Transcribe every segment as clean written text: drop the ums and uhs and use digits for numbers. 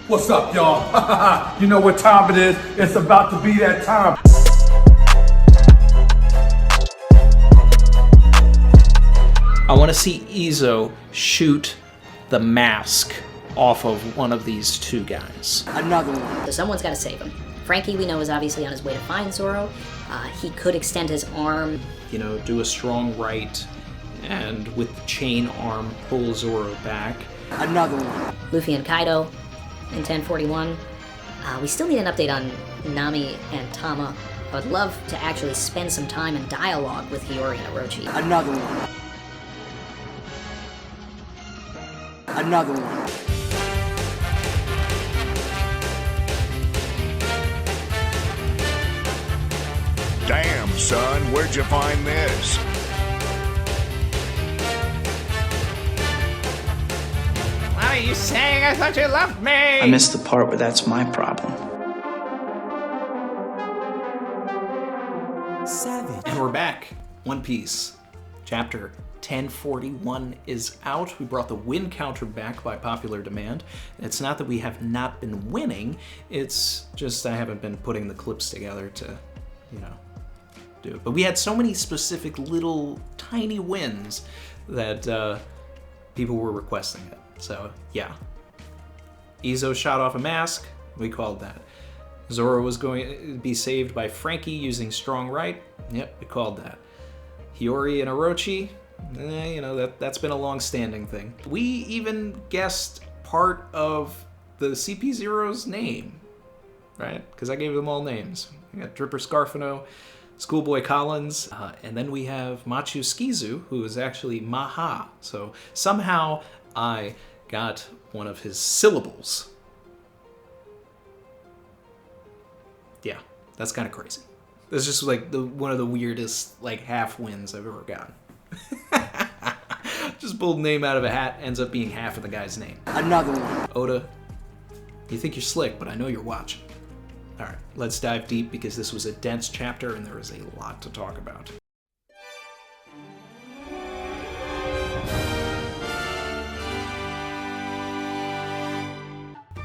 What's up, y'all? You know what time it is. It's about to be that time. I want to see Izo shoot the mask off of one of these two guys. Another one. So someone's got to save him. Frankie, we know, is obviously on his way to find Zoro. He could extend his arm. You know, do a strong right, and with the chain arm, pull Zoro back. Another one. Luffy and Kaido in 1041. We still need an update on Nami and Tama. I would love to actually spend some time in dialogue with Hiyori and Orochi. Another one. Another one. Damn, son, where'd you find this? What are you saying? I thought you loved me! I missed the part where that's my problem. Savage. And we're back. One Piece. Chapter 1041 is out. We brought the win counter back by popular demand. It's not that we have not been winning, it's just I haven't been putting the clips together to, you know, do it. But we had so many specific little tiny wins that people were requesting it. So, yeah. Izo shot off a mask. We called that. Zoro was going to be saved by Frankie using strong right. Yep, we called that. Hiyori and Orochi, you know, that's been a long-standing thing. We even guessed part of the CP0's name, right? Because I gave them all names. We got Dripper Scarfino, Schoolboy Collins, and then we have Machu Skizu, who is actually Maha. So somehow I got one of his syllables. Yeah, that's kind of crazy. That's just like one of the weirdest like half wins I've ever gotten. Just pulled a name out of a hat, ends up being half of the guy's name. Another one. Oda, you think you're slick, but I know you're watching. All right, let's dive deep because this was a dense chapter and there is a lot to talk about.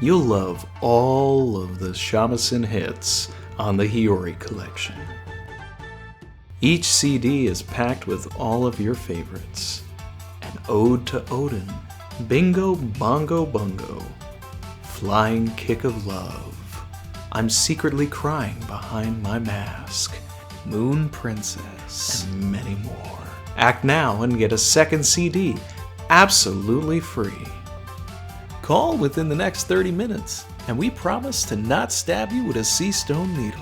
You'll love all of the shamisen hits on the Hiyori collection. Each CD is packed with all of your favorites. An Ode to Odin, Bingo Bongo Bungo, Flying Kick of Love, I'm Secretly Crying Behind My Mask, Moon Princess, and many more. Act now and get a second CD, absolutely free. Call within the next 30 minutes, and we promise to not stab you with a sea stone needle.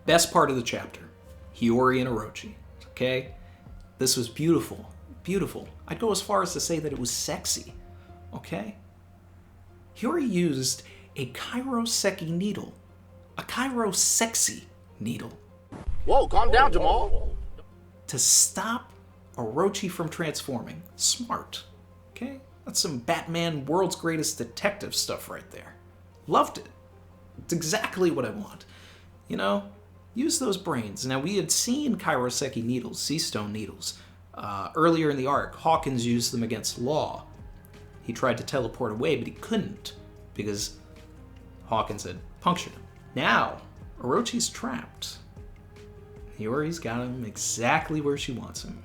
Best part of the chapter, Hiyori and Orochi, okay? This was beautiful, beautiful. I'd go as far as to say that it was sexy, okay? Hiyori used a Kairoseki needle, a Kairosexy needle. Whoa, calm down, Jamal. To stop Orochi from transforming. Smart. Okay? That's some Batman World's Greatest Detective stuff right there. Loved it. It's exactly what I want. You know? Use those brains. Now, we had seen Kairoseki needles, sea stone needles. Earlier in the arc, Hawkins used them against Law. He tried to teleport away, but he couldn't because Hawkins had punctured him. Now, Orochi's trapped. Hiyori's got him exactly where she wants him.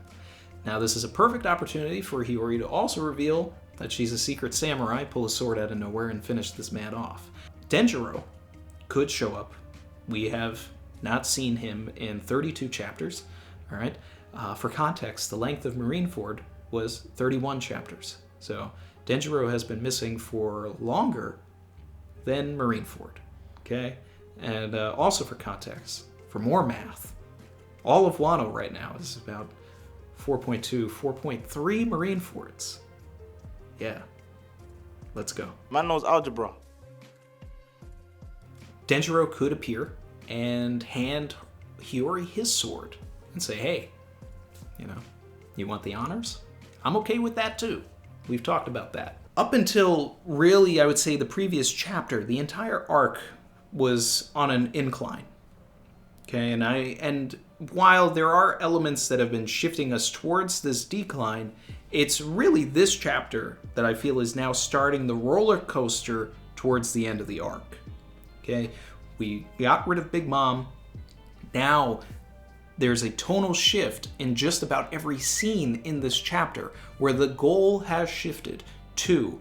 Now this is a perfect opportunity for Hiyori to also reveal that she's a secret samurai, pull a sword out of nowhere, and finish this man off. Denjiro could show up. We have not seen him in 32 chapters. All right. For context, the length of Marineford was 31 chapters. So Denjiro has been missing for longer than Marineford. Okay. And also for context, for more math, all of Wano right now is about 4.2, 4.3 Marinefords. Yeah. Let's go. Man knows algebra. Denjiro could appear and hand Hiyori his sword and say, hey, you know, you want the honors? I'm okay with that too. We've talked about that. Up until really, I would say the previous chapter, the entire arc was on an incline. Okay, and while there are elements that have been shifting us towards this decline, it's really this chapter that I feel is now starting the roller coaster towards the end of the arc. Okay, we got rid of Big Mom. Now there's a tonal shift in just about every scene in this chapter where the goal has shifted to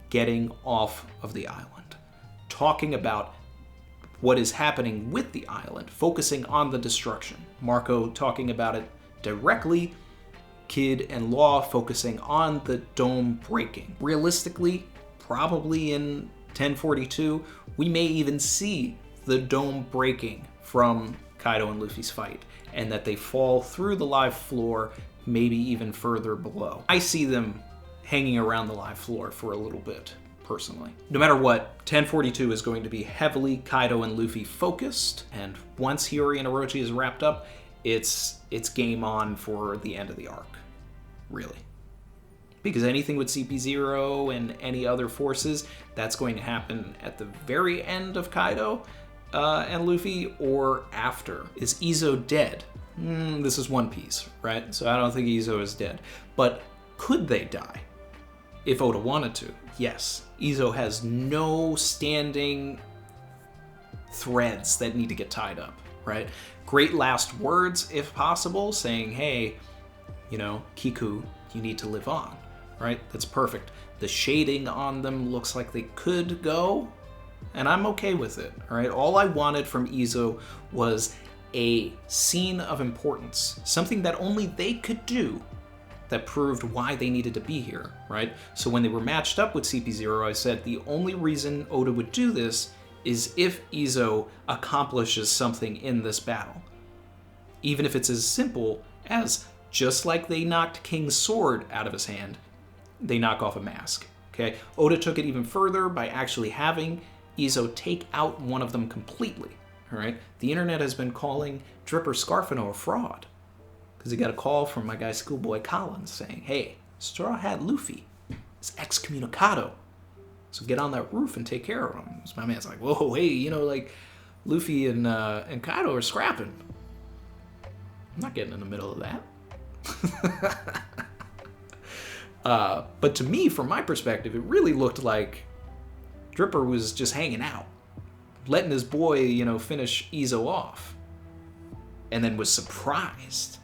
getting off of the island, talking about what is happening with the island, focusing on the destruction. Marco talking about it directly, Kid and Law focusing on the dome breaking. Realistically, probably in 1042, we may even see the dome breaking from Kaido and Luffy's fight, and that they fall through the live floor, maybe even further below. I see them hanging around the live floor for a little bit, personally. No matter what, 1042 is going to be heavily Kaido and Luffy focused, and once Hiyori and Orochi is wrapped up, it's game on for the end of the arc, really. Because anything with CP0 and any other forces, that's going to happen at the very end of Kaido and Luffy, or after. Is Izo dead? This is One Piece, right? So I don't think Izo is dead. But could they die? If Oda wanted to, yes. Izo has no standing threads that need to get tied up, right? Great last words, if possible, saying, hey, Kiku, you need to live on, right? That's perfect. The shading on them looks like they could go, and I'm okay with it, all right? All I wanted from Izo was a scene of importance, something that only they could do that proved why they needed to be here, right? So when they were matched up with CP0, I said the only reason Oda would do this is if Izo accomplishes something in this battle. Even if it's as simple as, just like they knocked King's sword out of his hand, they knock off a mask, okay? Oda took it even further by actually having Izo take out one of them completely, all right? The internet has been calling Dripper Scarfino a fraud, because he got a call from my guy Schoolboy Collins saying, hey, Straw Hat Luffy is excommunicado, so get on that roof and take care of him. So my man's like, whoa, hey, Luffy and Kaido are scrapping. I'm not getting in the middle of that. But to me, from my perspective, it really looked like Dripper was just hanging out, letting his boy, finish Izo off, and then was surprised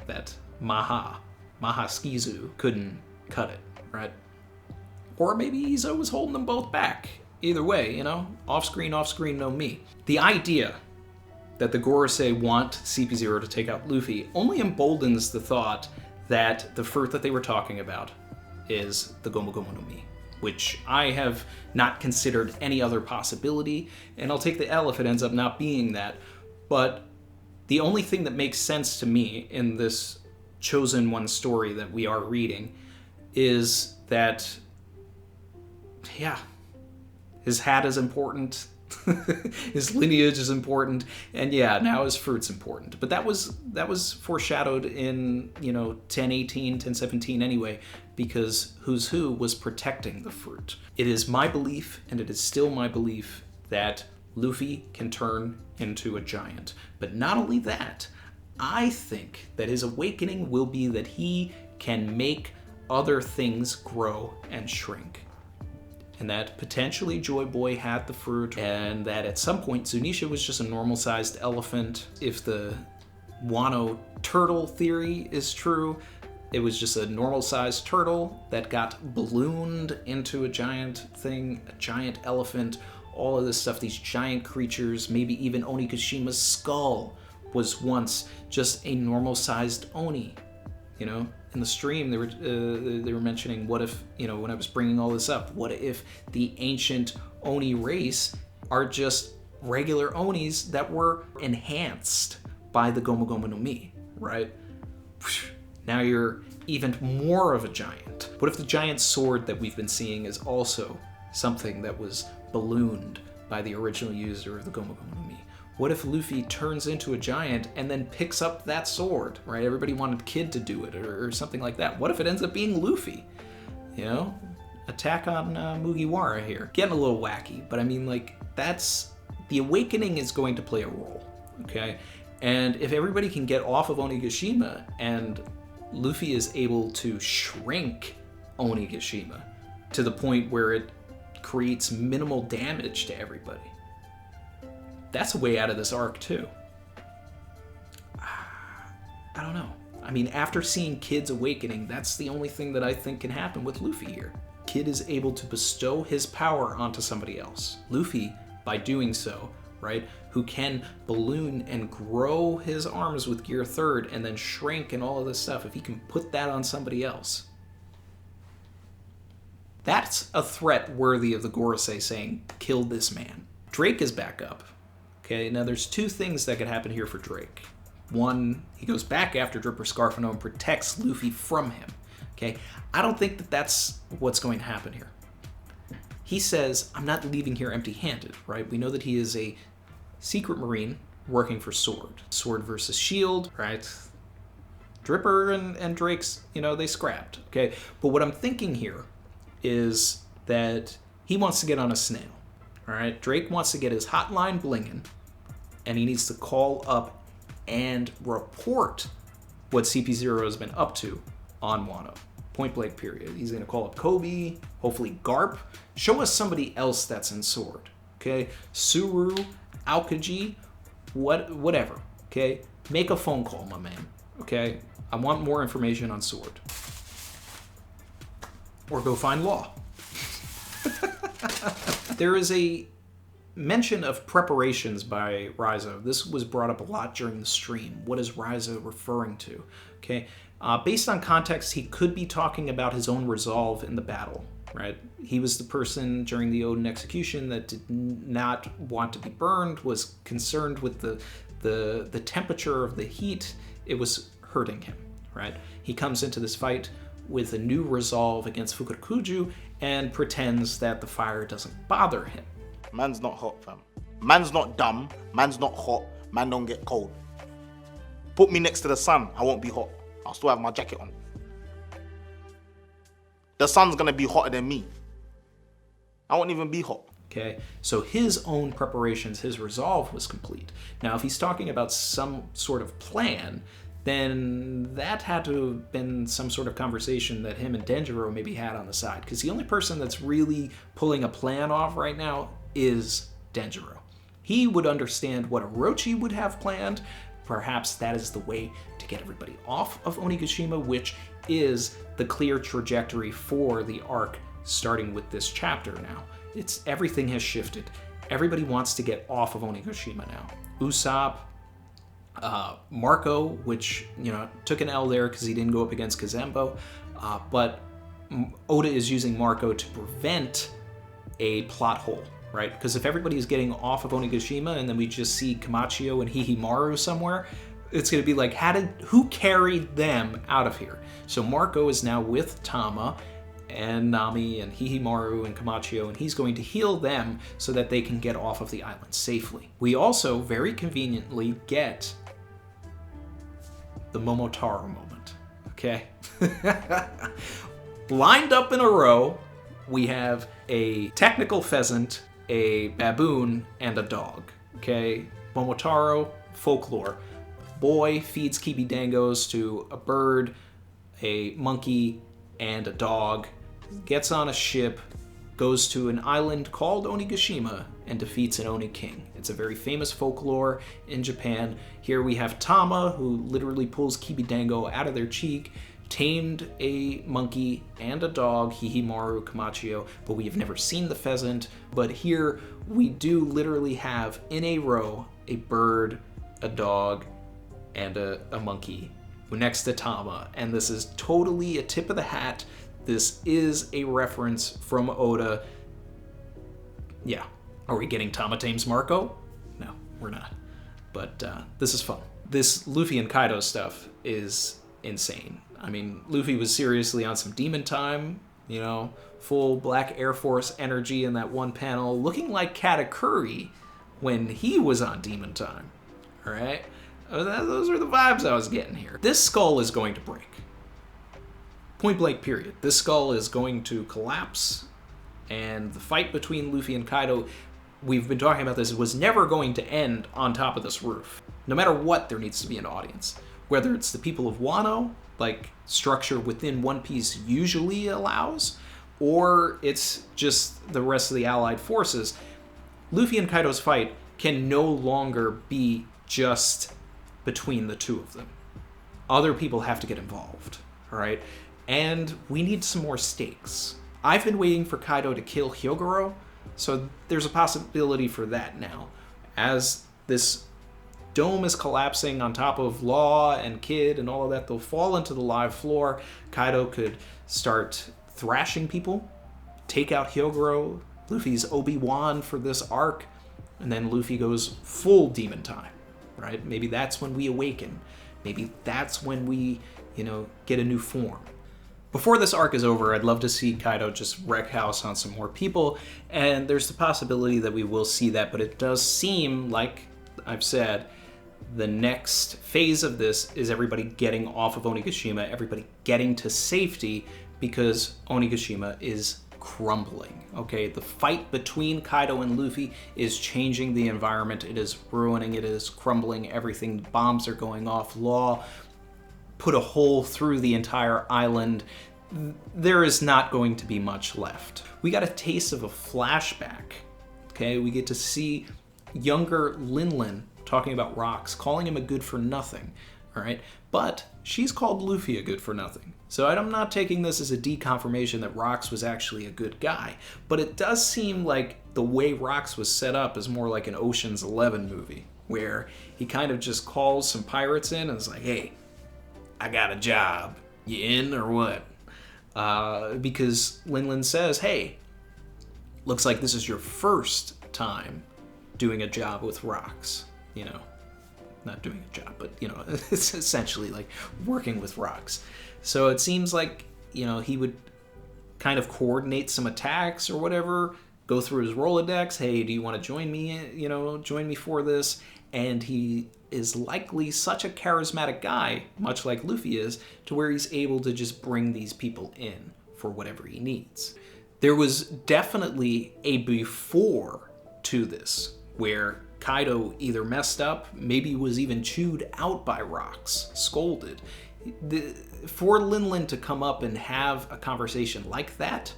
that Maha Skizu couldn't cut it, right? Or maybe Izo was holding them both back. Either way, off screen, no me. The idea that the Gorosei want CP0 to take out Luffy only emboldens the thought that the fruit that they were talking about is the Gomu Gomu no Mi, which I have not considered any other possibility, and I'll take the L if it ends up not being that. But the only thing that makes sense to me in this Chosen One story that we are reading is that, yeah, his hat is important, his lineage is important, and yeah, now his fruit's important. But that was foreshadowed in 1018, 1017 anyway, because Who's Who was protecting the fruit. It is my belief, and it is still my belief, that Luffy can turn into a giant. But not only that, I think that his awakening will be that he can make other things grow and shrink. And that potentially JoyBoy had the fruit, and that at some point Zunesha was just a normal-sized elephant. If the Wano turtle theory is true, it was just a normal-sized turtle that got ballooned into a giant thing, a giant elephant, all of this stuff, these giant creatures, maybe even Onigashima's skull was once just a normal-sized Oni, In the stream, they were mentioning, what if, when I was bringing all this up, what if the ancient Oni race are just regular Onis that were enhanced by the Gomu Gomu no Mi, right? Now you're even more of a giant. What if the giant sword that we've been seeing is also something that was ballooned by the original user of the Gomu Gomu no Mi? What if Luffy turns into a giant and then picks up that sword, right? Everybody wanted Kid to do it or something like that. What if it ends up being Luffy? Attack on Mugiwara here. Getting a little wacky, but I mean, that's... The awakening is going to play a role, okay? And if everybody can get off of Onigashima and Luffy is able to shrink Onigashima to the point where it creates minimal damage to everybody, that's a way out of this arc too. I don't know. I mean, after seeing Kid's awakening, that's the only thing that I think can happen with Luffy here. Kid is able to bestow his power onto somebody else. Luffy, by doing so, right, who can balloon and grow his arms with Gear 3rd and then shrink and all of this stuff, if he can put that on somebody else, that's a threat worthy of the Gorosei saying, kill this man. Drake is back up. Okay, now there's two things that could happen here for Drake. One, he goes back after Dripper Scarfino and protects Luffy from him. Okay, I don't think that that's what's going to happen here. He says, I'm not leaving here empty-handed, right? We know that he is a secret marine working for Sword. Sword versus Shield, right? Dripper and Drake's, they scrapped, okay? But what I'm thinking here is that he wants to get on a snail, all right? Drake wants to get his hotline blinging, and he needs to call up and report what CP0 has been up to on Wano. Point blank period. He's going to call up Kobe, hopefully Garp. Show us somebody else that's in Sword, okay? Suru, Aokiji, whatever, okay? Make a phone call, my man, okay? I want more information on Sword. Or go find Law. There is a mention of preparations by Raizo. This was brought up a lot during the stream. What is Raizo referring to? Okay, based on context, he could be talking about his own resolve in the battle, right? He was the person during the Oden execution that did not want to be burned, was concerned with the temperature of the heat. It was hurting him, right? He comes into this fight with a new resolve against Fukurokuju and pretends that the fire doesn't bother him. Man's not hot, fam. Man's not dumb. Man's not hot. Man don't get cold. Put me next to the sun, I won't be hot. I'll still have my jacket on. The sun's gonna be hotter than me. I won't even be hot. Okay, so his own preparations, his resolve was complete. Now, if he's talking about some sort of plan, then that had to have been some sort of conversation that him and Denjiro maybe had on the side. Because the only person that's really pulling a plan off right now is Denjiro. He would understand what Orochi would have planned. Perhaps that is the way to get everybody off of Onigashima, which is the clear trajectory for the arc starting with this chapter now. Everything has shifted. Everybody wants to get off of Onigashima now. Usopp, Marco, which took an L there because he didn't go up against Kazembo, but Oda is using Marco to prevent a plot hole, right? Because if everybody is getting off of Onigashima and then we just see Kamachio and Hihimaru somewhere, it's going to be like, who carried them out of here? So Marco is now with Tama and Nami and Hihimaru and Kamachio, and he's going to heal them so that they can get off of the island safely. We also very conveniently get the Momotaro moment, okay? Lined up in a row, we have a technical pheasant, a baboon, and a dog, okay? Momotaro, folklore. Boy feeds Kibidangos to a bird, a monkey, and a dog, gets on a ship, goes to an island called Onigashima, and defeats an Oni king. It's a very famous folklore in Japan. Here we have Tama, who literally pulls Kibidango out of their cheek, tamed a monkey and a dog, Hihimaru, Kamachio, but we have never seen the pheasant. But here we do literally have, in a row, a bird, a dog, and a monkey next to Tama. And this is totally a tip of the hat. This is a reference from Oda. Yeah. Are we getting Tama tames Marco? No, we're not. But this is fun. This Luffy and Kaido stuff is insane. I mean, Luffy was seriously on some demon time, full Black Air Force energy in that one panel, looking like Katakuri when he was on demon time. All right? Those are the vibes I was getting here. This skull is going to break. Point blank period. This skull is going to collapse, and the fight between Luffy and Kaido, we've been talking about this, it was never going to end on top of this roof. No matter what, there needs to be an audience. Whether it's the people of Wano, like structure within One Piece usually allows, or it's just the rest of the allied forces, Luffy and Kaido's fight can no longer be just between the two of them. Other people have to get involved, all right? And we need some more stakes. I've been waiting for Kaido to kill Hyogoro, so there's a possibility for that now. As this dome is collapsing on top of Law and Kid and all of that, they'll fall into the live floor. Kaido could start thrashing people, take out Hyogoro, Luffy's Obi-Wan for this arc, and then Luffy goes full demon time, right? Maybe that's when we awaken. Maybe that's when we, get a new form. Before this arc is over, I'd love to see Kaido just wreck house on some more people, and there's the possibility that we will see that, but it does seem like I've said, the next phase of this is everybody getting off of Onigashima, everybody getting to safety, because Onigashima is crumbling, okay? The fight between Kaido and Luffy is changing the environment, it is ruining, it is crumbling everything, bombs are going off, Law put a hole through the entire island. There is not going to be much left. We got a taste of a flashback, okay? We get to see younger Linlin talking about Rocks, calling him a good for nothing, all right? But she's called Luffy a good for nothing. So I'm not taking this as a deconfirmation that Rocks was actually a good guy, but it does seem like the way Rocks was set up is more like an Ocean's 11 movie, where he kind of just calls some pirates in and is like, hey, I got a job. You in or what? Because Linlin says, hey, looks like this is your first time doing a job with Rocks. Not doing a job, but, it's essentially like working with Rocks. So it seems like, he would kind of coordinate some attacks or whatever, go through his Rolodex. Hey, do you want to join me? Join me for this. And he is likely such a charismatic guy, much like Luffy is, to where he's able to just bring these people in for whatever he needs. There was definitely a before to this, where Kaido either messed up, maybe was even chewed out by Rocks, scolded. For Linlin to come up and have a conversation like that,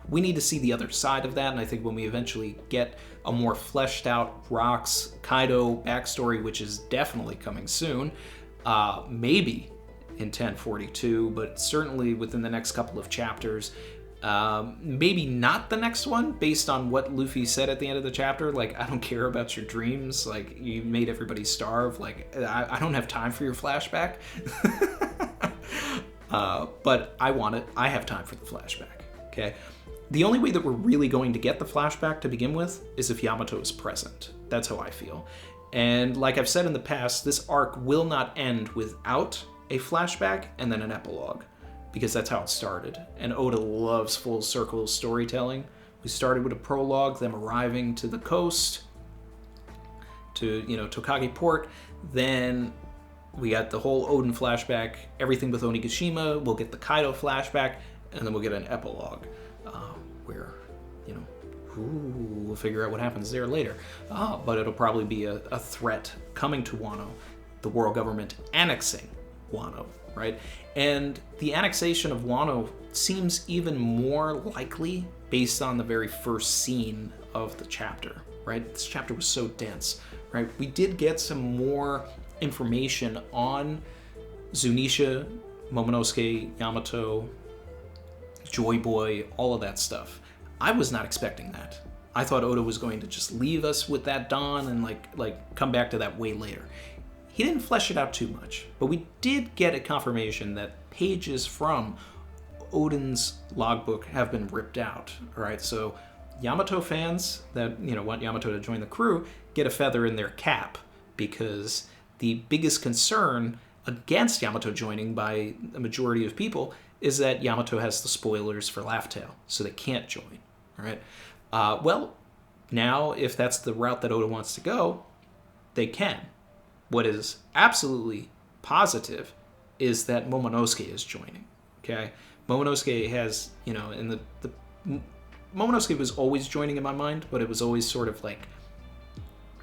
we need to see the other side of that, and I think when we eventually get a more fleshed out Rocks Kaido backstory, which is definitely coming soon, maybe in 1042, but certainly within the next couple of chapters, maybe not the next one, based on what Luffy said at the end of the chapter, like, I don't care about your dreams, like, you made everybody starve, like, I don't have time for your flashback. But I want it. I have time for the flashback, okay? The only way that we're really going to get the flashback to begin with is if Yamato is present. That's how I feel. And like I've said in the past, this arc will not end without a flashback and then an epilogue, because that's how it started. And Oda loves full circle storytelling. We started with a prologue, them arriving to the coast, to, Tokage Port. Then we got the whole Oden flashback, everything with Onigashima. We'll get the Kaido flashback, and then we'll get an epilogue where, we'll figure out what happens there later. But it'll probably be a threat coming to Wano, the world government annexing Wano, right? And the annexation of Wano seems even more likely based on the very first scene of the chapter, right? This chapter was so dense, right? We did get some more information on Zunesha, Momonosuke, Yamato, JoyBoy, all of that stuff. I was not expecting that. I thought Oda was going to just leave us with that dawn and like come back to that way later. He didn't flesh it out too much, but we did get a confirmation that pages from Oden's logbook have been ripped out. All right, so Yamato fans that want Yamato to join the crew get a feather in their cap, because the biggest concern against Yamato joining by a majority of people is that Yamato has the spoilers for Laugh Tale, so they can't join. All right. Well, now if that's the route that Oda wants to go, they can. What is absolutely positive is that Momonosuke is joining. Okay, Momonosuke has, in Momonosuke was always joining in my mind, but it was always sort of like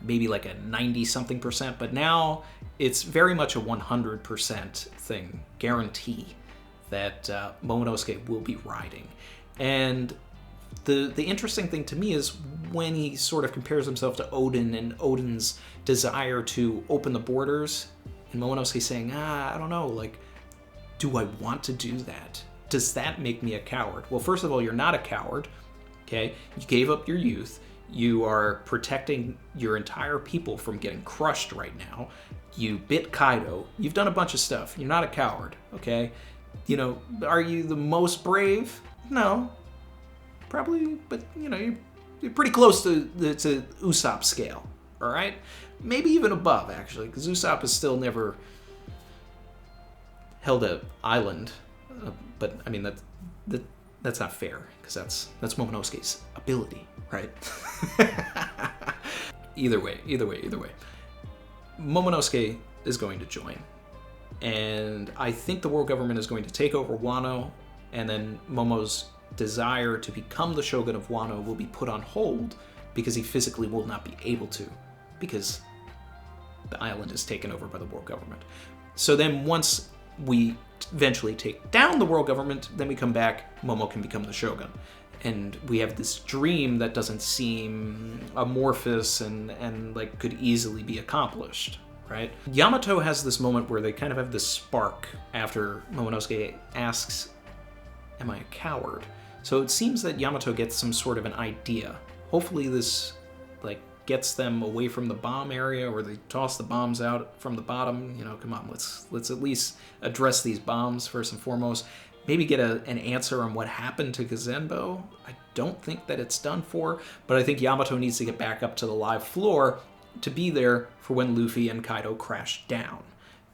maybe like a 90-something%, but now it's very much a 100% thing, guarantee that Momonosuke will be riding. And the interesting thing to me is when he sort of compares himself to Odin and Odin's desire to open the borders, and Momonosuke saying, I don't know, like, do I want to do that? Does that make me a coward? Well, first of all, you're not a coward, okay? You gave up your youth. You are protecting your entire people from getting crushed right now. You bit Kaido. You've done a bunch of stuff. You're not a coward, okay? You know, are you the most brave? No. Probably, but, you know, you're pretty close to Usopp's scale, all right? Maybe even above, actually, because Usopp has still never held an island. But, I mean, that's not fair, because that's Momonosuke's ability, right? Either way. Momonosuke is going to join. And I think the world government is going to take over Wano, and then Momo's desire to become the shogun of Wano will be put on hold because he physically will not be able to, because the island is taken over by the world government. So then once we eventually take down the world government, then we come back, Momo can become the shogun. And we have this dream that doesn't seem amorphous and like could easily be accomplished, right? Yamato has this moment where they kind of have this spark after Momonosuke asks, am I a coward? So it seems that Yamato gets some sort of an idea. Hopefully this like gets them away from the bomb area, or they toss the bombs out from the bottom. You know, come on, let's at least address these bombs first and foremost. Maybe get an answer on what happened to Kazenbo. I don't think that it's done for, but I think Yamato needs to get back up to the live floor to be there for when Luffy and Kaido crash down.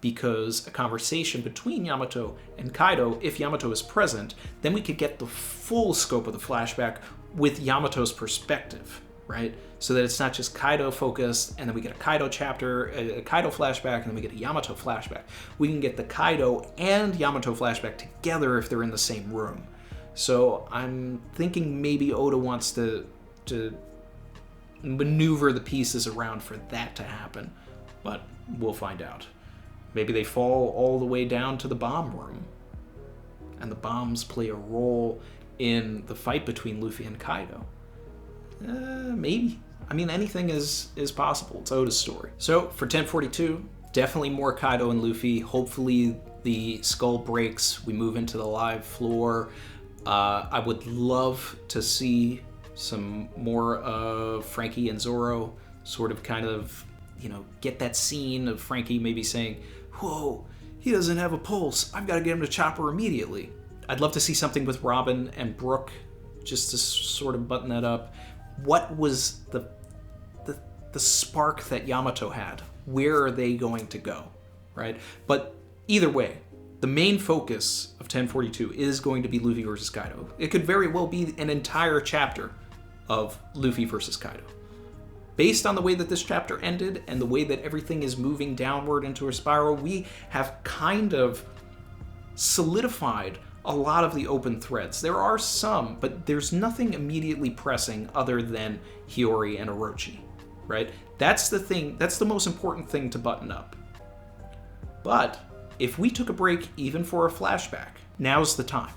Because a conversation between Yamato and Kaido, if Yamato is present, then we could get the full scope of the flashback with Yamato's perspective, right? So that it's not just Kaido focused, and then we get a Kaido chapter, a Kaido flashback, and then we get a Yamato flashback. We can get the Kaido and Yamato flashback together if they're in the same room. So I'm thinking maybe Oda wants to maneuver the pieces around for that to happen, but we'll find out. Maybe they fall all the way down to the bomb room, and the bombs play a role in the fight between Luffy and Kaido. Maybe. I mean, anything is possible. It's Oda's story. So for 1042, definitely more Kaido and Luffy. Hopefully the skull breaks. We move into the live floor. I would love to see some more of Frankie and Zoro sort of kind of, you know, get that scene of Frankie maybe saying, whoa, he doesn't have a pulse. I've got to get him to Chopper immediately. I'd love to see something with Robin and Brook just to sort of button that up. What was the spark that Yamato had? Where are they going to go, right? But either way, the main focus of 1042 is going to be Luffy versus Kaido. It could very well be an entire chapter of Luffy versus Kaido. Based on the way that this chapter ended and the way that everything is moving downward into a spiral, we have kind of solidified a lot of the open threads. There are some, but there's nothing immediately pressing other than Hiyori and Orochi, right? That's the thing, that's the most important thing to button up. But if we took a break even for a flashback, now's the time.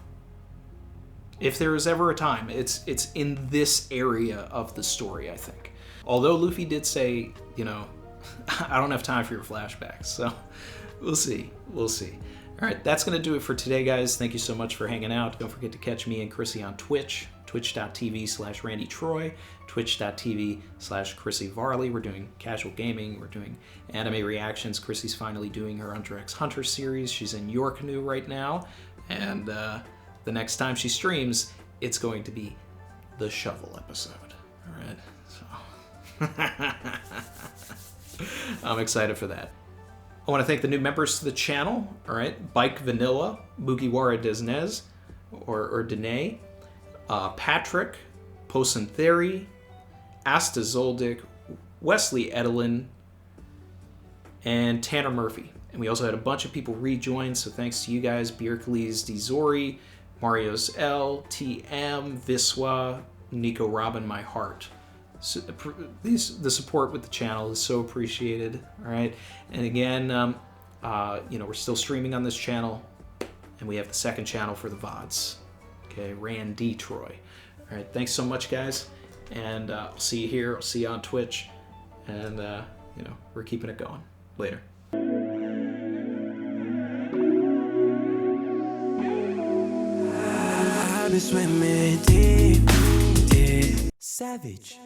If there is ever a time, it's in this area of the story, I think. Although Luffy did say, you know, I don't have time for your flashbacks, so we'll see. All right, that's going to do it for today, guys. Thank you so much for hanging out. Don't forget to catch me and Chrissy on Twitch, twitch.tv/RandyTroy, twitch.tv/Chrissy Varley. We're doing casual gaming. We're doing anime reactions. Chrissy's finally doing her Under X Hunter series. She's in Your Canoe right now. And the next time she streams, it's going to be the Shovel episode. All right, so I'm excited for that. I want to thank the new members to the channel. All right, Bike Vanilla, Mugiwara Desnez, or Dene, Patrick, Posen Theory, Asta Zoldyck, Wesley Edelin, and Tanner Murphy. And we also had a bunch of people rejoin, so thanks to you guys, Bierkles Dizori, Marios L, TM, Viswa, Nico Robin, My Heart. the support with the channel is so appreciated. All right, and again, we're still streaming on this channel, and we have the second channel for the VODs. Okay, Randy Troy. All right, thanks so much, guys, and I'll see you here. I'll see you on Twitch, and we're keeping it going. Later. I've been swimming deep, deep. Savage.